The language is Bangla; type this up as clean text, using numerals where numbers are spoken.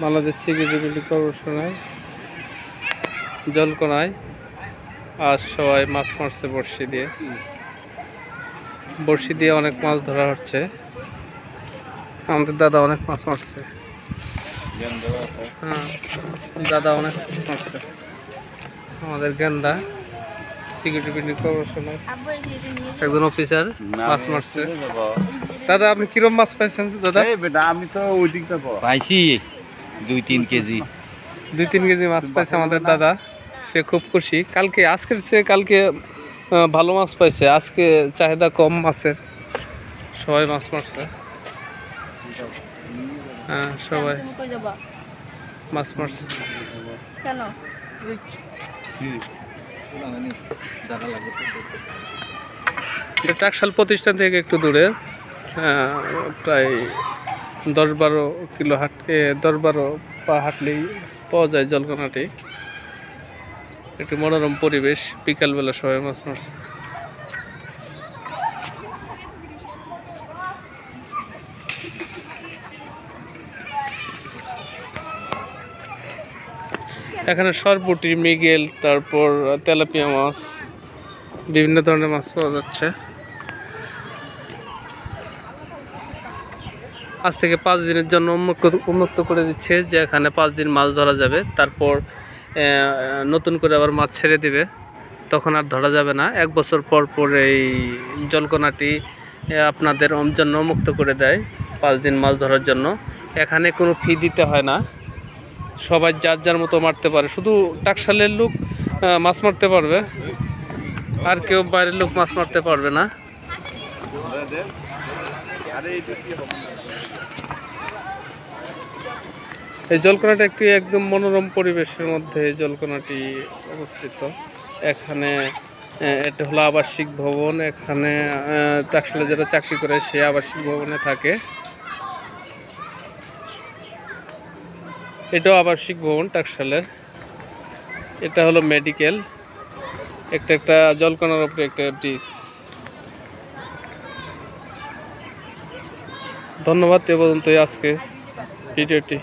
বাংলাদেশ সিকিউরিটি কর্পোরেশনের জলকোনায় আজ সবাই মাছ মারছে বড়শি দিয়ে অনেক মাছ ধরা হচ্ছে। আমাদের দাদা অনেক মাছ মারছে। হ্যাঁ, দাদা অনেক মাছ মারছে। আমাদের গেন্দা সিকিউরিটি কর্পোরেশনের একজন অফিসার মাছ মারছে। দাদা আপনি কিরম মাছ পাইছেন দাদা? আমি তো ওই দিকটা পাইছি 2-3 কেজি মাছ পাইছে আমাদের দাদা। সে খুব খুশি। আজকের চেয়ে কালকে ভালো মাছ পাইছে। আজকে চাহিদা কম মাছের, সবাই মাছ মারছে। হ্যাঁ, সবাই মাছ মারছে। টাকশাল প্রতিষ্ঠান থেকে একটু দূরে, প্রায় 10-12 কিলো 10-12 পা হাঁটলেই পাওয়া যায় জলকোনাটি। একটু মনোরম পরিবেশ, বিকালবেলা সবাই মাছ মারছে। এখানে সরপুঁটি, মৃগেল, তারপর তেলাপিয়া মাছ, বিভিন্ন ধরনের মাছ পাওয়া যাচ্ছে। আজ থেকে 5 দিনের জন্য উন্মুক্ত করে দিচ্ছে, যে এখানে 5 দিন মাছ ধরা যাবে। তারপর নতুন করে আবার মাছ ছেড়ে দিবে, তখন আর ধরা যাবে না। 1 বছর পর পর এই জলকোনাটি আপনাদের জন্য মুক্ত করে দেয় 5 দিন মাছ ধরার জন্য। এখানে কোনো ফি দিতে হয় না, সবাই যার যার মতো মারতে পারে। শুধু টাকশালের লোক মাছ মারতে পারবে, আর কেউ বাইরের লোক মাছ মারতে পারবে না। এই জলকোনাটি একটি একদম মনোরম পরিবেশের মধ্যে এই জলকোনাটি অবস্থিত। এখানে এটা হলো আবাসিক ভবন। এখানে টাকশালে যারা চাকরি করে সে আবাসিক ভবনে থাকে। এটাও আবাসিক ভবন টাকশালের। এটা হলো মেডিকেল। একটা জলকোনার উপরে একটা ব্রিজ। ধন্যবাদ। এ পর্যন্তই আজকে ভিডিওটি।